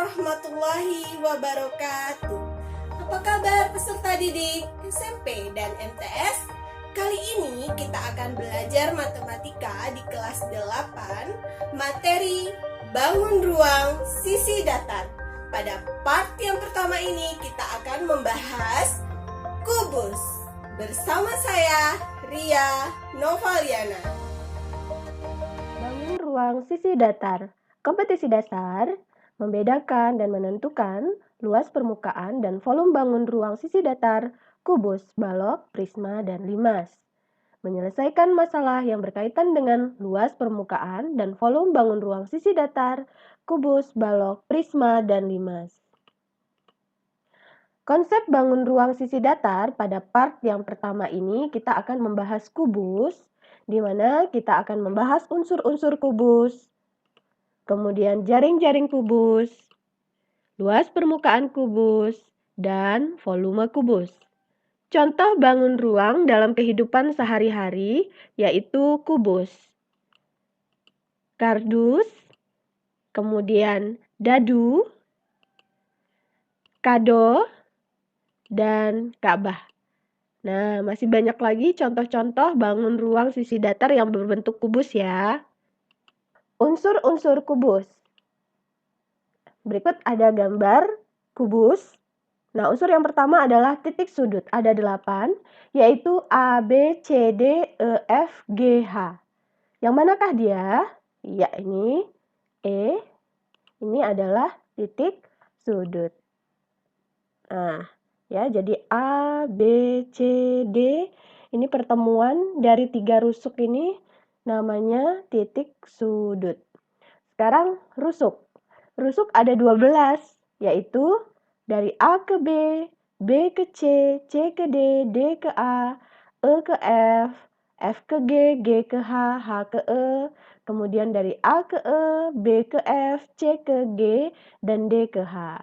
warahmatullahi wabarakatuh. Apa kabar peserta didik SMP dan MTS? Kali ini kita akan belajar matematika di kelas 8, materi bangun ruang sisi datar. Pada part yang pertama ini kita akan membahas kubus. Bersama saya, Ria Novaliana. Bangun ruang sisi datar. Kompetisi dasar membedakan dan menentukan luas permukaan dan volume bangun ruang sisi datar, kubus, balok, prisma, dan limas. Menyelesaikan masalah yang berkaitan dengan luas permukaan dan volume bangun ruang sisi datar, kubus, balok, prisma, dan limas. Konsep bangun ruang sisi datar pada part yang pertama ini kita akan membahas kubus, di mana kita akan membahas unsur-unsur kubus, kemudian jaring-jaring kubus, luas permukaan kubus, dan volume kubus. Contoh bangun ruang dalam kehidupan sehari-hari yaitu kubus, kardus, kemudian dadu, kado, dan Ka'bah. Nah, masih banyak lagi contoh-contoh bangun ruang sisi datar yang berbentuk kubus ya. Unsur-unsur kubus. Berikut ada gambar kubus. Nah, unsur yang pertama adalah titik sudut. Ada 8, yaitu A, B, C, D, E, F, G, H. Yang manakah dia? Ya, ini E. Ini adalah titik sudut. Nah, ya, jadi A, B, C, D. Ini pertemuan dari 3 rusuk ini namanya titik sudut. Sekarang rusuk. Rusuk ada 12, yaitu dari A ke B, B ke C, C ke D, D ke A, E ke F, F ke G, G ke H, H ke E, kemudian dari A ke E, B ke F, C ke G, dan D ke H.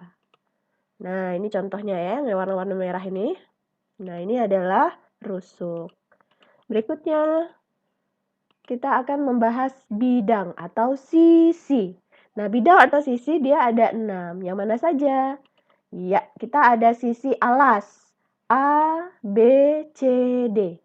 Nah, ini contohnya ya, yang warna-warna merah ini. Nah, ini adalah rusuk. Berikutnya, kita akan membahas bidang atau sisi. Nah, bidang atau sisi dia ada 6. Yang mana saja? Ya, kita ada sisi alas. A, B, C, D.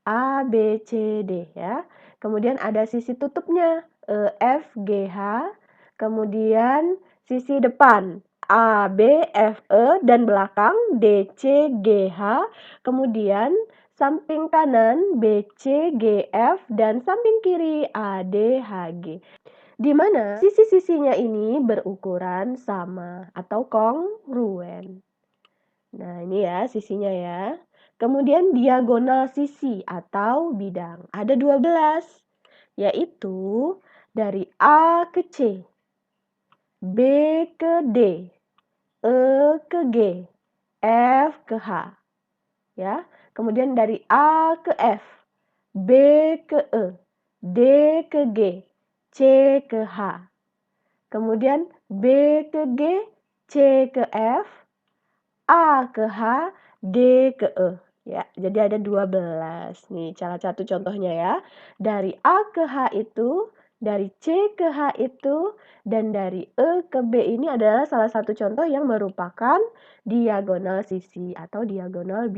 A, B, C, D ya. Kemudian ada sisi tutupnya. E, F, G, H. Kemudian sisi depan. A, B, F, E. Dan belakang D, C, G, H. Kemudian samping kanan B, C, G, F. Dan samping kiri A, D, H, G. Di mana sisi-sisinya ini berukuran sama atau kongruen. Nah, ini ya sisinya ya. Kemudian diagonal sisi atau bidang. Ada 12, yaitu dari A ke C, B ke D, E ke G, F ke H. Ya. Kemudian dari A ke F, B ke E, D ke G, C ke H. Kemudian B ke G, C ke F, A ke H, D ke E. Ya, jadi ada 12. Nih, salah satu contohnya ya. Dari A ke H itu, dari C ke H itu, dan dari E ke B ini adalah salah satu contoh yang merupakan diagonal sisi atau diagonal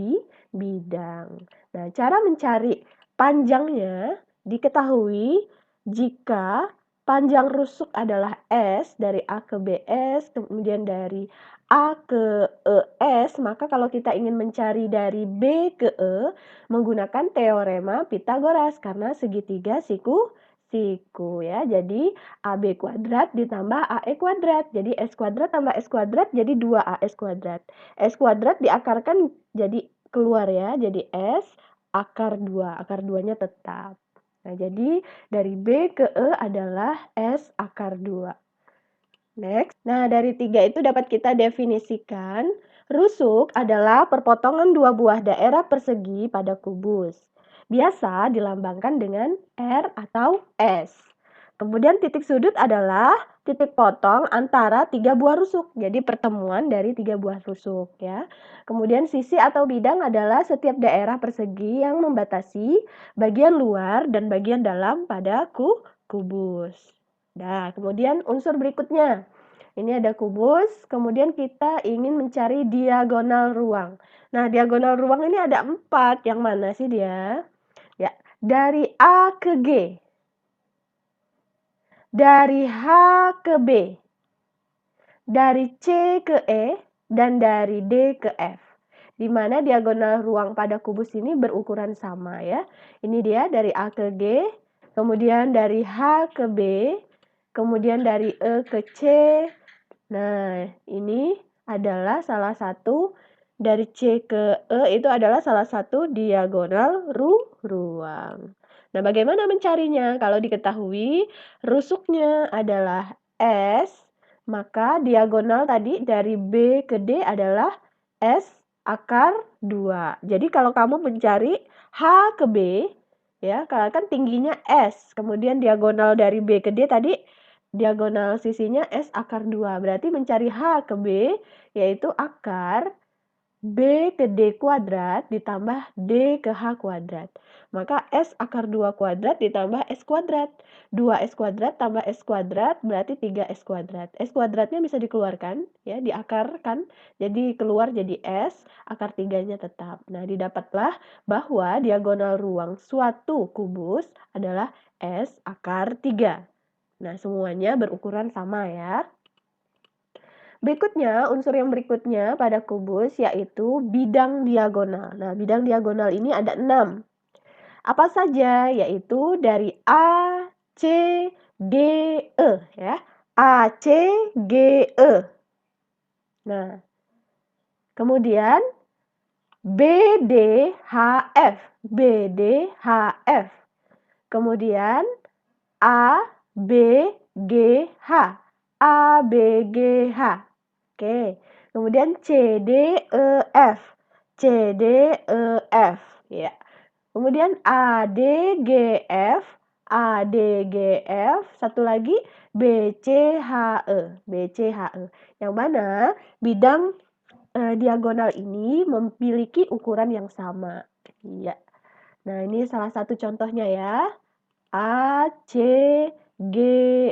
bidang. Nah, cara mencari panjangnya diketahui jika panjang rusuk adalah S, dari A ke BS, kemudian dari A ke ES, maka kalau kita ingin mencari dari B ke E, menggunakan teorema Pythagoras, karena segitiga siku ya. Jadi AB kuadrat ditambah AE kuadrat. Jadi S kuadrat tambah S kuadrat jadi 2AS kuadrat. S kuadrat diakarkan jadi keluar ya, jadi S akar 2. Akar 2-nya tetap. Nah, jadi dari B ke E adalah S akar 2. Next. Nah, dari 3 itu dapat kita definisikan, rusuk adalah perpotongan 2 buah daerah persegi pada kubus. Biasa dilambangkan dengan R atau S. Kemudian titik sudut adalah titik potong antara 3 buah rusuk. Jadi pertemuan dari 3 buah rusuk ya. Kemudian sisi atau bidang adalah setiap daerah persegi yang membatasi bagian luar dan bagian dalam pada kubus. Nah, kemudian unsur berikutnya. Ini ada kubus, kemudian kita ingin mencari diagonal ruang. Nah, diagonal ruang ini ada 4. Yang mana sih dia? Ya, dari A ke G, dari H ke B, dari C ke E, dan dari D ke F. Di mana diagonal ruang pada kubus ini berukuran sama ya. Ini dia dari A ke G, kemudian dari H ke B, kemudian dari E ke C. Nah, ini adalah salah satu dari C ke E itu adalah salah satu diagonal ruang. Nah, bagaimana mencarinya? Kalau diketahui rusuknya adalah S, maka diagonal tadi dari B ke D adalah S akar 2. Jadi kalau kamu mencari H ke B, ya, kalau kan tingginya S, kemudian diagonal dari B ke D tadi diagonal sisinya S akar 2. Berarti mencari H ke B yaitu akar B ke D kuadrat ditambah D ke H kuadrat. Maka S akar 2 kuadrat ditambah S kuadrat. 2S kuadrat tambah S kuadrat berarti 3S kuadrat. S kuadratnya bisa dikeluarkan, ya, diakarkan. Jadi keluar jadi S, akar 3-nya tetap. Nah, didapatlah bahwa diagonal ruang suatu kubus adalah S akar 3. Nah, semuanya berukuran sama ya. Berikutnya, unsur yang berikutnya pada kubus yaitu bidang diagonal. Nah, bidang diagonal ini ada 6. Apa saja? Yaitu dari A, C, G, E ya. A, C, G, E. Nah, kemudian B, D, H, F. B, D, H, F. Kemudian A, B, G, H. A, B, G, H. Oke. Kemudian C, D, E, F. C, D, E, F. Ya. Kemudian A, D, G, F. A, D, G, F. Satu lagi B, C, H, E. B, C, H, E. Yang mana bidang diagonal ini memiliki ukuran yang sama. Iya. Nah, ini salah satu contohnya ya. A, C, G,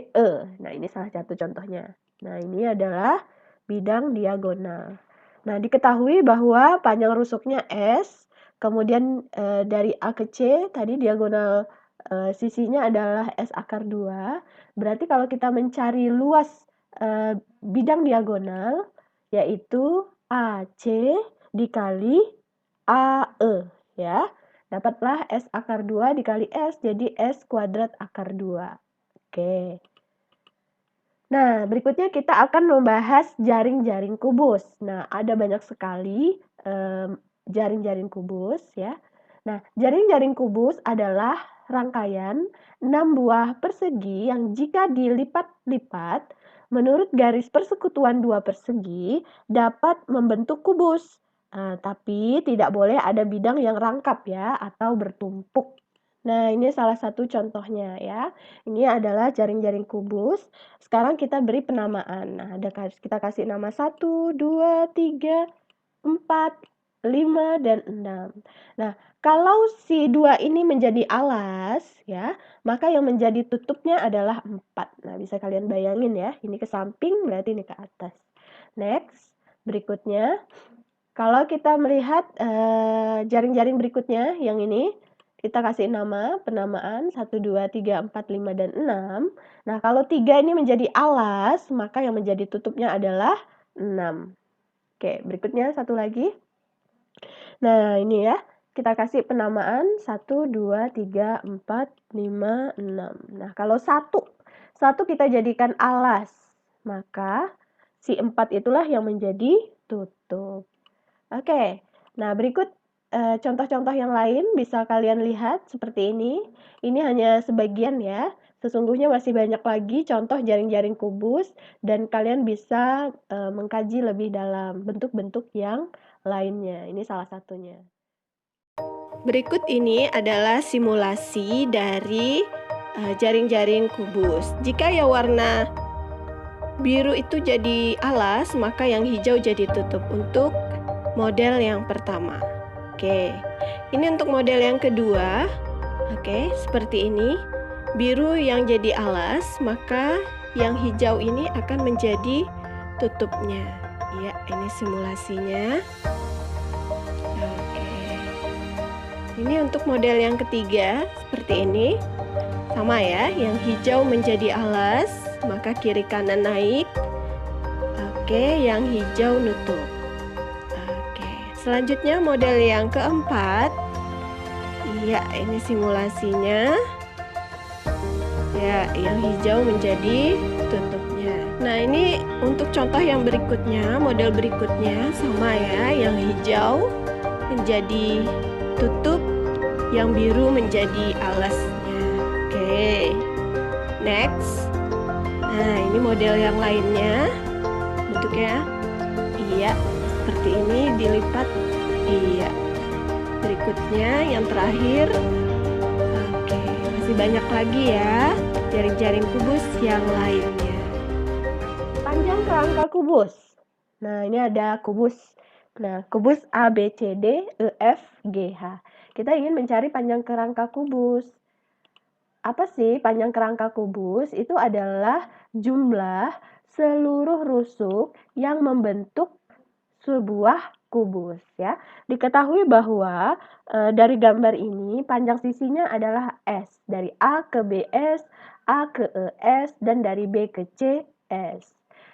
E. Nah, ini salah satu contohnya. Nah, ini adalah bidang diagonal. Nah, diketahui bahwa panjang rusuknya S, kemudian dari A ke C, tadi diagonal sisinya adalah S akar 2. Berarti kalau kita mencari luas bidang diagonal, yaitu AC dikali AE, ya. Dapatlah S akar 2 dikali S, jadi S kuadrat akar 2. Oke. Nah, berikutnya kita akan membahas jaring-jaring kubus. Nah, ada banyak sekali jaring-jaring kubus ya. Nah, jaring-jaring kubus adalah rangkaian 6 buah persegi yang jika dilipat-lipat menurut garis persekutuan dua persegi dapat membentuk kubus. Tapi tidak boleh ada bidang yang rangkap ya atau bertumpuk. Nah, ini salah satu contohnya ya. Ini adalah jaring-jaring kubus. Sekarang kita beri penamaan. Nah, kita kasih nama 1, 2, 3, 4, 5, dan 6. Nah, kalau si 2 ini menjadi alas ya, maka yang menjadi tutupnya adalah 4. Nah, bisa kalian bayangin ya. Ini ke samping berarti ini ke atas. Next, berikutnya. Kalau kita melihat jaring-jaring berikutnya yang ini, kita kasih nama, penamaan 1, 2, 3, 4, 5, dan 6. Nah, kalau 3 ini menjadi alas, maka yang menjadi tutupnya adalah 6. Oke, berikutnya satu lagi. Nah, ini ya, kita kasih penamaan 1, 2, 3, 4, 5, 6. Nah, kalau 1 kita jadikan alas, maka si 4 itulah yang menjadi tutup. Oke, nah berikut contoh-contoh yang lain bisa kalian lihat seperti ini. Ini hanya sebagian ya. Sesungguhnya masih banyak lagi contoh jaring-jaring kubus dan kalian bisa mengkaji lebih dalam bentuk-bentuk yang lainnya. Ini salah satunya. Berikut ini adalah simulasi dari jaring-jaring kubus. Jika ya warna biru itu jadi alas, maka yang hijau jadi tutup untuk model yang pertama. Oke, ini untuk model yang kedua. Oke, seperti ini. Biru yang jadi alas, maka yang hijau ini akan menjadi tutupnya. Ya, ini simulasinya. Oke. Ini untuk model yang ketiga, seperti ini. Sama ya, yang hijau menjadi alas, maka kiri kanan naik. Oke, yang hijau nutup. Oke, selanjutnya model yang keempat. Iya, ini simulasinya. Ya, yang hijau menjadi tutupnya. Nah, ini untuk contoh yang berikutnya, model berikutnya sama ya, yang hijau menjadi tutup, yang biru menjadi alasnya. Oke, next. Nah, ini model yang lainnya. Bentuknya, iya, seperti ini dilipat. Iya. Berikutnya, yang terakhir. Oke, masih banyak lagi ya jaring-jaring kubus yang lainnya. Panjang kerangka kubus. Nah, ini ada kubus. Nah, kubus A, B, C, D, E, F, G, H. Kita ingin mencari panjang kerangka kubus. Apa sih panjang kerangka kubus? Itu adalah jumlah seluruh rusuk yang membentuk sebuah kubus ya. Diketahui bahwa dari gambar ini panjang sisinya adalah S. Dari A ke BS, A ke ES, dan dari B ke C, S.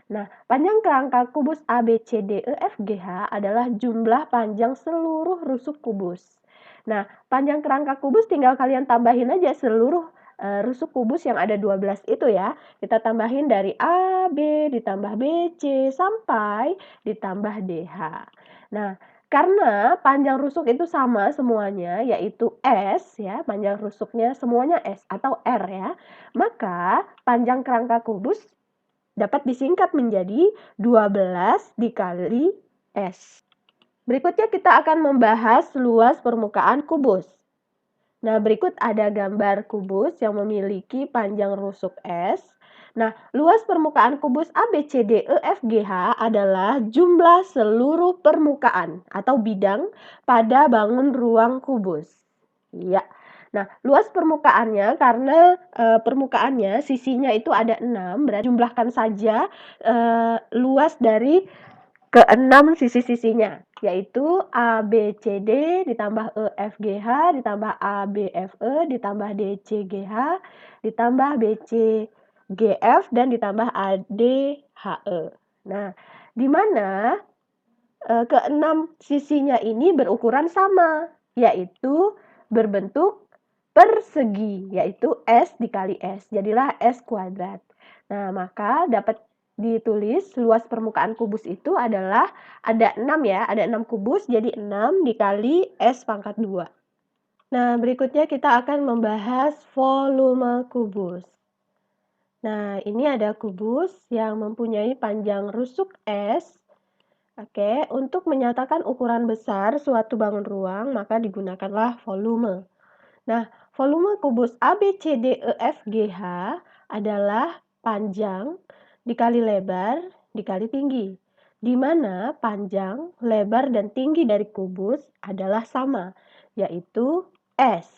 Nah, panjang kerangka kubus A, B, C, D, E, F, G, H adalah jumlah panjang seluruh rusuk kubus. Nah, panjang kerangka kubus tinggal kalian tambahin aja seluruh rusuk kubus yang ada 12 itu ya. Kita tambahin dari A, B, ditambah B, C, sampai ditambah DH. Nah, karena panjang rusuk itu sama semuanya, yaitu S ya, panjang rusuknya semuanya S atau R ya, maka panjang kerangka kubus dapat disingkat menjadi 12 dikali S. Berikutnya kita akan membahas luas permukaan kubus. Nah, berikut ada gambar kubus yang memiliki panjang rusuk S. Nah, luas permukaan kubus A, B, C, D, E, F, G, H adalah jumlah seluruh permukaan atau bidang pada bangun ruang kubus. Ya. Nah, luas permukaannya karena permukaannya sisinya itu ada 6, berarti jumlahkan saja luas dari ke-6 sisi-sisinya, yaitu A, B, C, D, ditambah E, F, G, H, ditambah A, B, F, E, ditambah D, C, G, H, ditambah B, C, G, F, dan ditambah A, D, H, E. Nah, di mana ke-6 sisinya ini berukuran sama, yaitu berbentuk persegi, yaitu S dikali S, jadilah S kuadrat. Nah, maka dapat ditulis luas permukaan kubus itu adalah ada 6 ya, ada 6 kubus, jadi 6 dikali S pangkat 2. Nah, berikutnya kita akan membahas volume kubus. Nah, ini ada kubus yang mempunyai panjang rusuk S. Oke, untuk menyatakan ukuran besar suatu bangun ruang, maka digunakanlah volume. Nah, volume kubus A, B, C, D, E, F, G, H adalah panjang dikali lebar dikali tinggi, di mana panjang, lebar, dan tinggi dari kubus adalah sama, yaitu S.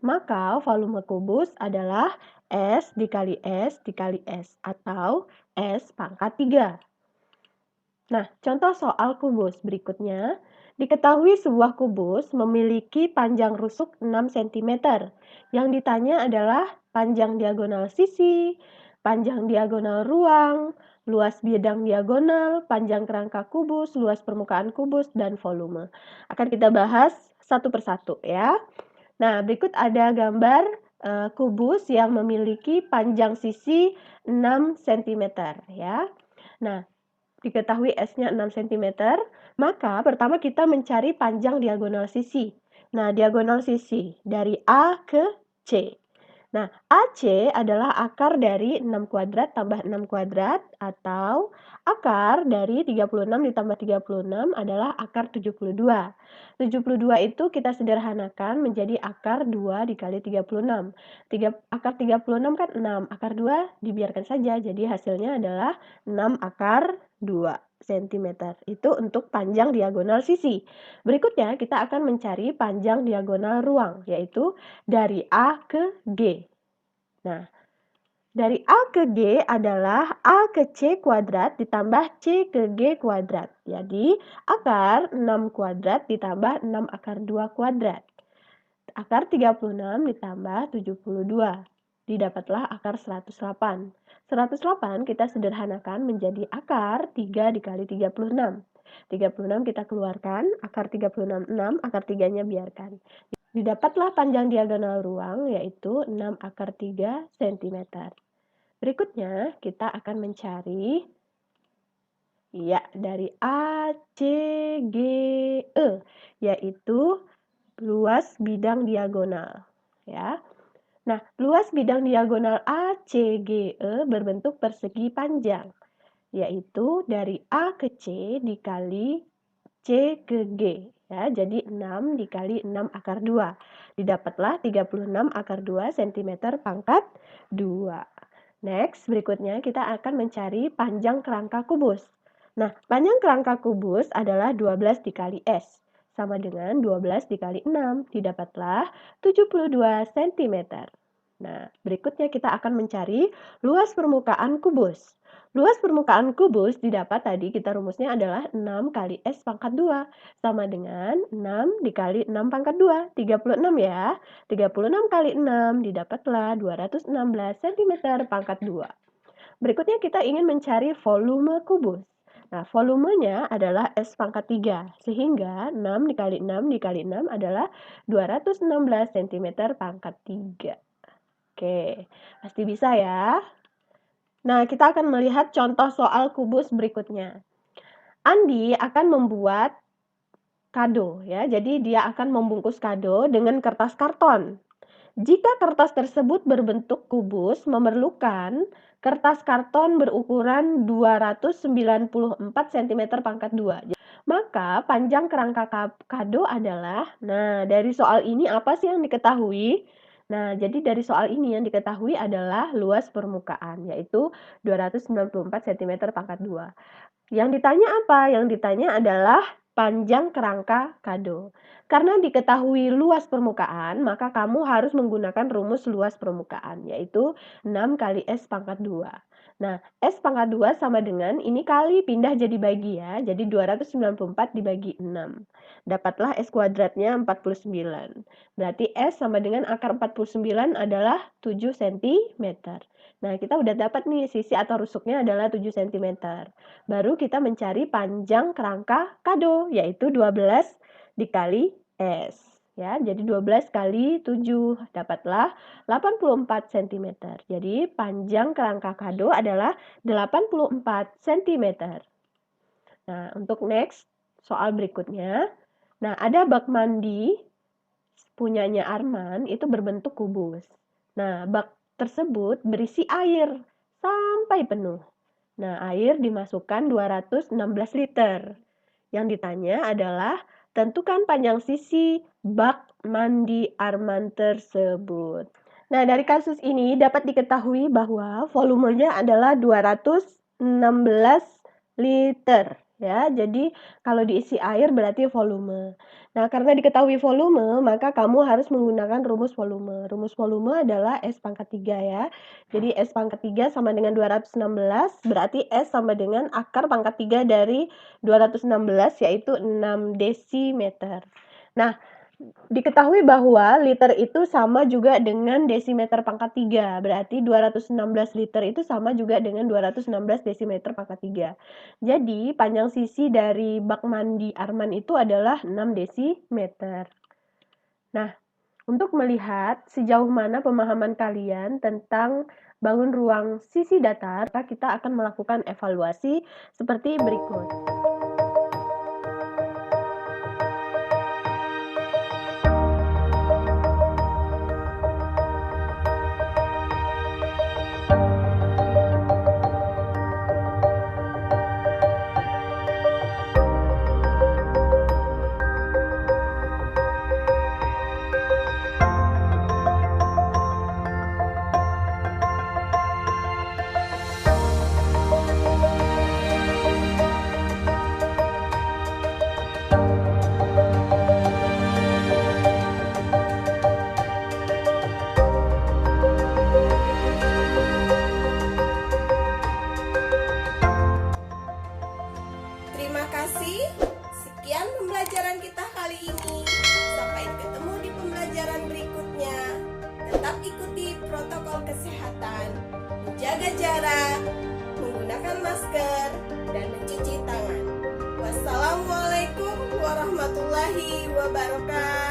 Maka volume kubus adalah S dikali S dikali S, atau S pangkat 3. Nah, contoh soal kubus berikutnya. Diketahui sebuah kubus memiliki panjang rusuk 6 cm. Yang ditanya adalah panjang diagonal sisi, panjang diagonal ruang, luas bidang diagonal, panjang kerangka kubus, luas permukaan kubus, dan volume. Akan kita bahas satu persatu ya. Nah, berikut ada gambar kubus yang memiliki panjang sisi 6 cm ya. Nah, diketahui S-nya 6 cm, maka pertama kita mencari panjang diagonal sisi. Nah, diagonal sisi dari A ke C. Nah, AC adalah akar dari 6 kuadrat tambah 6 kuadrat, atau akar dari 36 ditambah 36 adalah akar 72. 72 itu kita sederhanakan menjadi akar 2 dikali 36. Akar 36 kan 6, akar 2 dibiarkan saja, jadi hasilnya adalah 6 akar 2 cm. Itu untuk panjang diagonal sisi. Berikutnya kita akan mencari panjang diagonal ruang, yaitu dari A ke G. Nah, Dari A ke G adalah A ke C kuadrat ditambah C ke G kuadrat. Jadi, akar 6 kuadrat ditambah 6 akar 2 kuadrat. Akar 36 ditambah 72. Didapatlah akar 108. 108 kita sederhanakan menjadi akar 3 dikali 36. 36 kita keluarkan, akar 36 6, akar 3-nya biarkan. Didapatlah panjang diagonal ruang yaitu 6 akar 3 cm. Berikutnya kita akan mencari dari A, C, G, E, yaitu luas bidang diagonal. Ya. Nah, luas bidang diagonal A, C, G, E berbentuk persegi panjang, yaitu dari A ke C dikali C ke G. Ya, jadi 6 dikali 6 akar 2. Didapatlah 36 akar 2 cm pangkat 2. Next, berikutnya kita akan mencari panjang kerangka kubus. Nah, panjang kerangka kubus adalah 12 dikali S, sama dengan 12 dikali 6, didapatlah 72 cm. Nah, berikutnya kita akan mencari luas permukaan kubus. Luas permukaan kubus didapat tadi kita rumusnya adalah 6 kali S pangkat 2, sama dengan 6 dikali 6 pangkat 2, 36 ya. 36 kali 6 didapatlah 216 cm pangkat 2. Berikutnya kita ingin mencari volume kubus. Nah, volumenya adalah S pangkat 3, sehingga 6 dikali 6 dikali 6 adalah 216 cm pangkat 3. Oke, pasti bisa ya. Nah, kita akan melihat contoh soal kubus berikutnya. Andi akan membuat kado ya. Jadi dia akan membungkus kado dengan kertas karton. Jika kertas tersebut berbentuk kubus, memerlukan kertas karton berukuran 294 cm pangkat 2. Maka panjang kerangka kado adalah, nah dari soal ini apa sih yang diketahui? Nah, jadi dari soal ini yang diketahui adalah luas permukaan, yaitu 294 cm pangkat 2. Yang ditanya apa? Yang ditanya adalah panjang kerangka kado. Karena diketahui luas permukaan, maka kamu harus menggunakan rumus luas permukaan, yaitu 6 kali S pangkat 2. Nah, S pangkat 2 sama dengan ini kali pindah jadi bagi ya, jadi 294 dibagi 6. Dapatlah S kuadratnya 49. Berarti S sama dengan akar 49 adalah 7 cm. Nah, kita udah dapat nih sisi atau rusuknya adalah 7 cm. Baru kita mencari panjang kerangka kado, yaitu 12 dikali S. Ya, jadi 12 kali 7 dapatlah 84 cm. Jadi panjang kerangka kado adalah 84 cm. Nah, untuk next soal berikutnya. Nah, ada bak mandi punyanya Arman itu berbentuk kubus. Nah, bak tersebut berisi air sampai penuh. Nah, air dimasukkan 216 liter. Yang ditanya adalah tentukan panjang sisi bak mandi Arman tersebut. Nah, dari kasus ini dapat diketahui bahwa volumenya adalah 216 liter. Ya, jadi kalau diisi air berarti volume. Nah, karena diketahui volume, maka kamu harus menggunakan rumus volume. Rumus volume adalah S pangkat 3 ya. Jadi S pangkat 3 sama dengan 216, berarti S sama dengan akar pangkat 3 dari 216, yaitu 6 desimeter. Nah, diketahui bahwa liter itu sama juga dengan desimeter pangkat 3. Berarti 216 liter itu sama juga dengan 216 desimeter pangkat 3. Jadi, panjang sisi dari bak mandi Arman itu adalah 6 desimeter. Nah, untuk melihat sejauh mana pemahaman kalian tentang bangun ruang sisi datar, kita akan melakukan evaluasi seperti berikut. kesehatan, menjaga jarak, menggunakan masker, dan mencuci tangan. Wassalamualaikum warahmatullahi wabarakatuh.